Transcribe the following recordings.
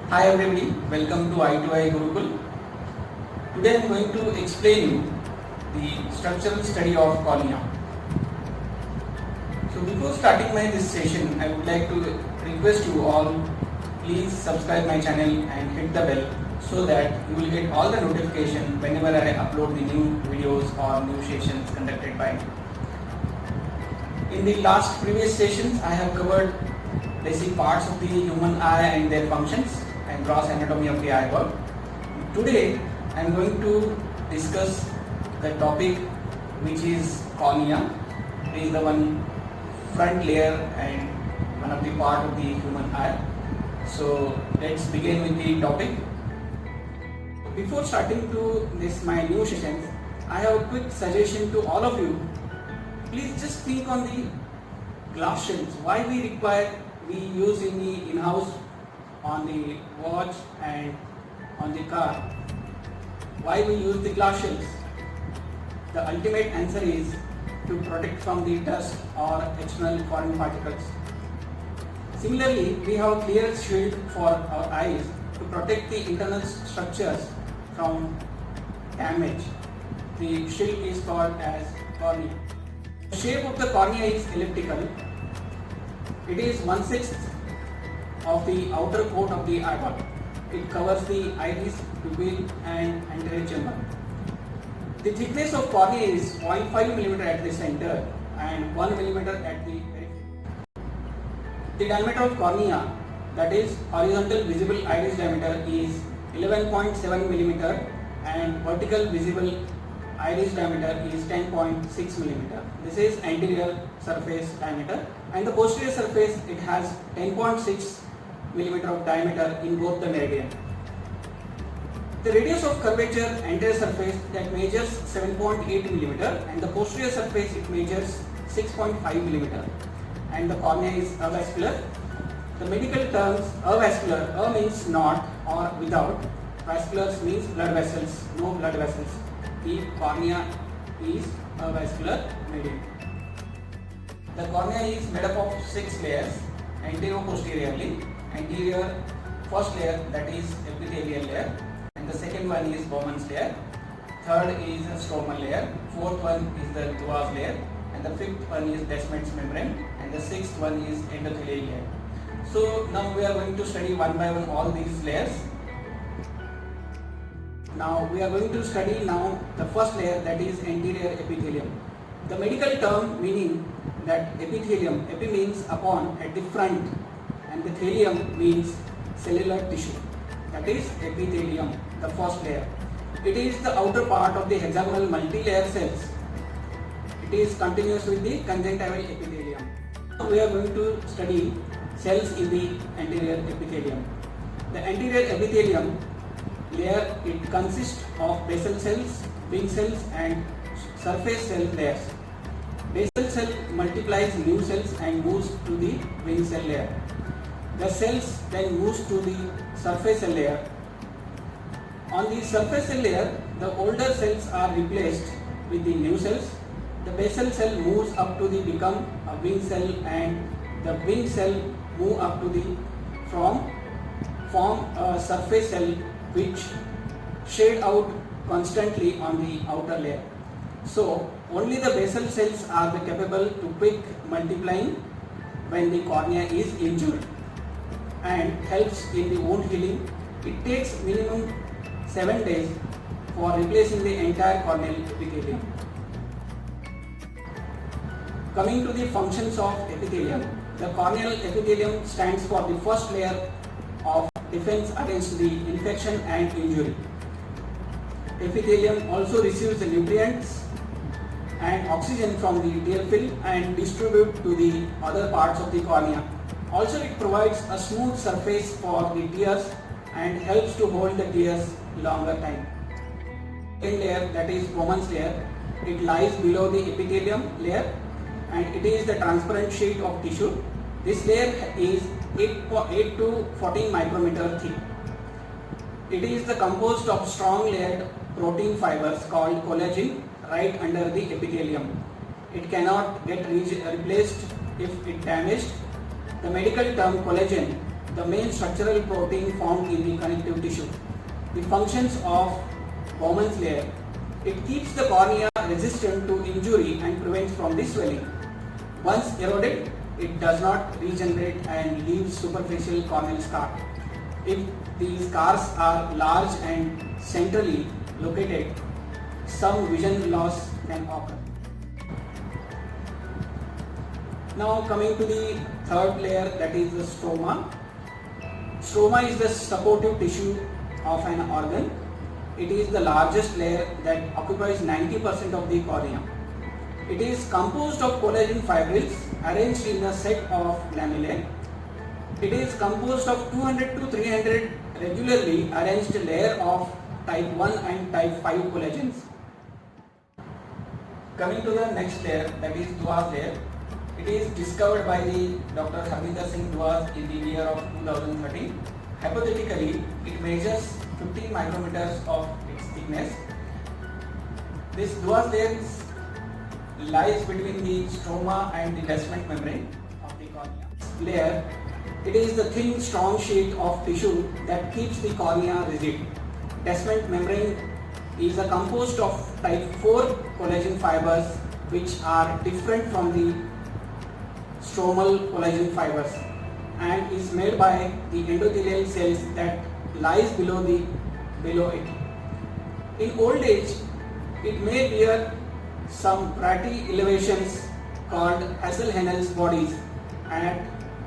Hi everybody, welcome to I2I Gurukul. Today I am going to explain you the structural study of cornea. So before starting this session, I would like to request you all, please subscribe my channel and hit the bell so that you will get all the notification whenever I upload the new videos or new sessions conducted by me. In the last previous sessions, I have covered basic parts of the human eye and their functions and gross anatomy of the eyeball. Today I am going to discuss the topic which is cornea. It is the one front layer and one of the part of the human eye. So let's begin with the topic. Before starting to this my new sessions, I have a quick suggestion to all of you. Please just think on the glass shells. Why we use in the in-house, on the watch and on the car. Why we use the glass shells? The ultimate answer is to protect from the dust or external foreign particles. Similarly, we have a clear shield for our eyes to protect the internal structures from damage. The shield is called as cornea. The shape of the cornea is elliptical. It is 1/6 of the outer coat of the eyeball. It covers the iris, pupil and anterior chamber. The thickness of cornea is 0.5 mm at the center and 1 mm at the periphery. The diameter of cornea, that is horizontal visible iris diameter, is 11.7 mm and vertical visible iris diameter is 10.6 mm. This is anterior surface diameter, and the posterior surface, it has 10.6 mm of diameter in both the meridian. The radius of curvature anterior surface, that measures 7.8 mm and the posterior surface, it measures 6.5 mm, and the cornea is avascular. The medical terms avascular, a means not or without, vascular means blood vessels, no blood vessels. The cornea is avascular medium. The cornea is made up of 6 layers, anterior-posteriorly. Anterior first layer, that is epithelial layer, and the second one is Bowman's layer, third is a stromal layer, fourth one is the Duas layer, and the fifth one is Descemet's membrane, and the sixth one is endothelial layer. So now we are going to study one by one all these layers. Now we are going to study now the first layer, that is anterior epithelium. The medical term meaning that epithelium, epi means upon, at the front, and the thelium means cellular tissue, that is epithelium, the first layer. It is the outer part of the hexagonal multi-layer cells. It is continuous with the conjunctival epithelium. Now we are going to study cells in the anterior epithelium. The anterior epithelium layer, it consists of basal cells, wing cells and surface cell layers. Basal cell multiplies new cells and moves to the wing cell layer. The cells then moves to the surface cell layer. On the surface cell layer, the older cells are replaced with the new cells. The basal cell moves up to the become a wing cell, and the wing cell move up to the form a surface cell which shade out constantly on the outer layer. So only the basal cells are capable to quick multiplying when the cornea is injured and helps in the wound healing. It takes minimum 7 days for replacing the entire corneal epithelium. Coming to the functions of epithelium, the corneal epithelium stands for the first layer of defense against the infection and injury. Epithelium also receives the nutrients and oxygen from the tear film and distribute to the other parts of the cornea. Also, it provides a smooth surface for the tears and helps to hold the tears longer time. Second layer, that is Bowman's layer, it lies below the epithelium layer and it is the transparent sheet of tissue. This layer is 8 to 14 micrometer thick. It is composed of strong layered protein fibers called collagen right under the epithelium. It cannot get replaced if it damaged. The medical term collagen the main structural protein found in the connective tissue. The functions of Bowman's layer: it keeps the cornea resistant to injury and prevents from the swelling. Once eroded, it does not regenerate and leaves superficial corneal scar. If the scars are large and centrally located, some vision loss can occur. Now coming to the third layer, that is the stroma. Stroma is the supportive tissue of an organ. It is the largest layer that occupies 90% of the cornea. It is composed of collagen fibrils arranged in a set of lamellae. It is composed of 200 to 300 regularly arranged layers of type 1 and type 5 collagens. Coming to the next layer, that is Duas layer. It is discovered by the Dr. Harminder Singh Duas in the year of 2013. Hypothetically, it measures 15 micrometers of its thickness. This Duas layer lies between the stroma and the Descemet membrane of the cornea. Layer, it is the thin, strong sheet of tissue that keeps the cornea rigid. Descemet membrane is a composed of type 4 collagen fibers, which are different from the stromal collagen fibers, and is made by the endothelial cells that lies below it. In old age, it may bear some praty elevations called Hassel-Hennell's bodies at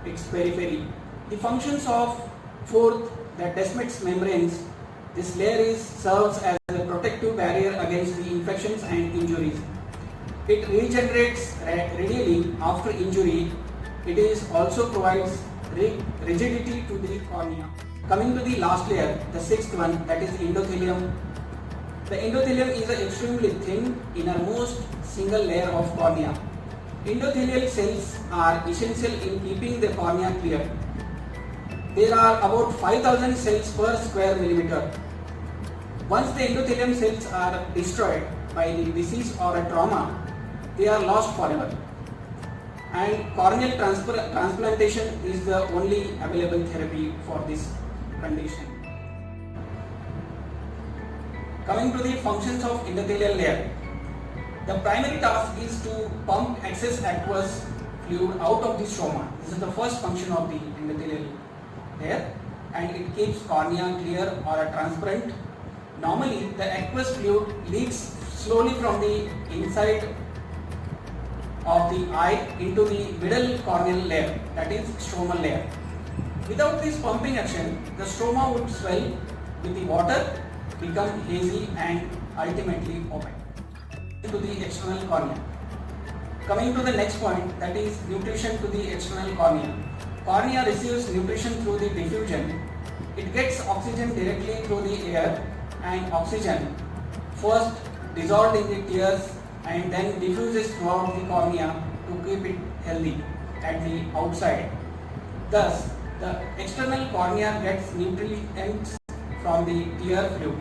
its periphery. The functions of fourth, the Descemet's membranes. This layer serves as a protective barrier against the infections and injuries. It regenerates readily after injury. It is also provides rigidity to the cornea. Coming to the last layer, the sixth one, that is endothelium. The endothelium is an extremely thin, innermost single layer of cornea. Endothelial cells are essential in keeping the cornea clear. There are about 5,000 cells per square millimeter. Once the endothelium cells are destroyed by the disease or a trauma, they are lost forever. And corneal transplantation is the only available therapy for this condition. Coming to the functions of endothelial layer. The primary task is to pump excess aqueous fluid out of the stroma. This is the first function of the endothelial layer, and it keeps cornea clear or transparent. Normally, the aqueous fluid leaks slowly from the inside of the eye into the middle corneal layer, that is stromal layer. Without this pumping action, the stroma would swell with the water, become hazy and ultimately opaque. To the external cornea. Coming to the next point, that is nutrition to the external cornea. Cornea receives nutrition through the diffusion. It gets oxygen directly through the air, and oxygen first dissolved in the tears and then diffuses throughout the cornea to keep it healthy at the outside. Thus, the external cornea gets nutrients from the tear fluid.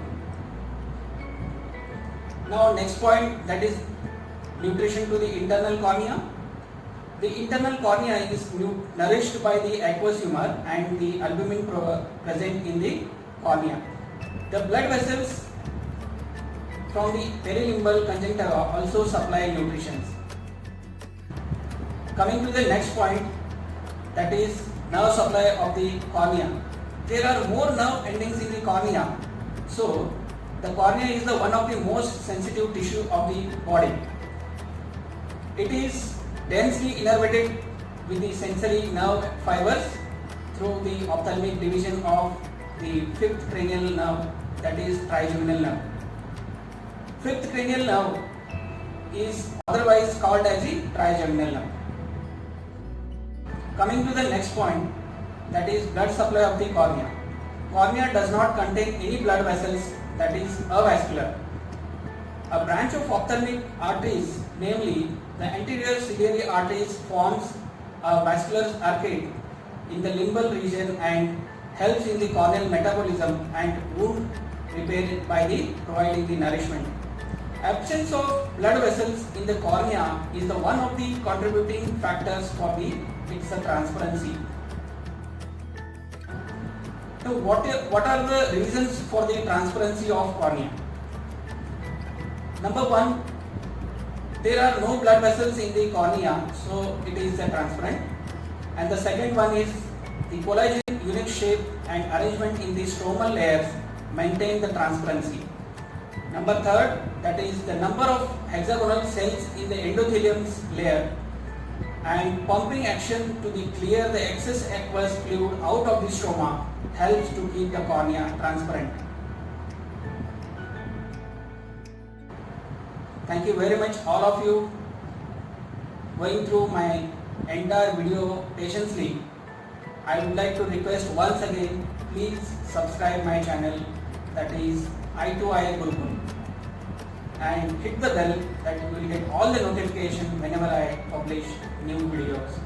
Now next point, that is nutrition to the internal cornea. The internal cornea is nourished by the aqueous humor and the albumin present in the cornea. The blood vessels from the perilimbal conjunctiva also supply nutrition. Coming to the next point, that is nerve supply of the cornea. There are more nerve endings in the cornea, so the cornea is the one of the most sensitive tissue of the body. It is densely innervated with the sensory nerve fibers through the ophthalmic division of the fifth cranial nerve, that is trigeminal nerve. Fifth cranial nerve is otherwise called as the trigeminal nerve. Coming to the next point, that is blood supply of the cornea. Cornea does not contain any blood vessels, that is avascular. A branch of ophthalmic arteries, namely the anterior ciliary arteries, forms a vascular arcade in the limbal region and helps in the corneal metabolism and wound repair by providing the nourishment. Absence of blood vessels in the cornea is the one of the contributing factors for its transparency. So what are the reasons for the transparency of cornea? Number one, there are no blood vessels in the cornea, so it is transparent. And the second one is the collagen unique shape and arrangement in the stromal layers maintain the transparency. Number third, that is the number of hexagonal cells in the endothelium layer and pumping action to clear the excess aqueous fluid out of the stroma helps to keep the cornea transparent. Thank you very much all of you going through my entire video patiently. I would like to request once again, please subscribe my channel, that is Eye2Eye Gurukul, and hit the bell that you will get all the notification whenever I publish new videos.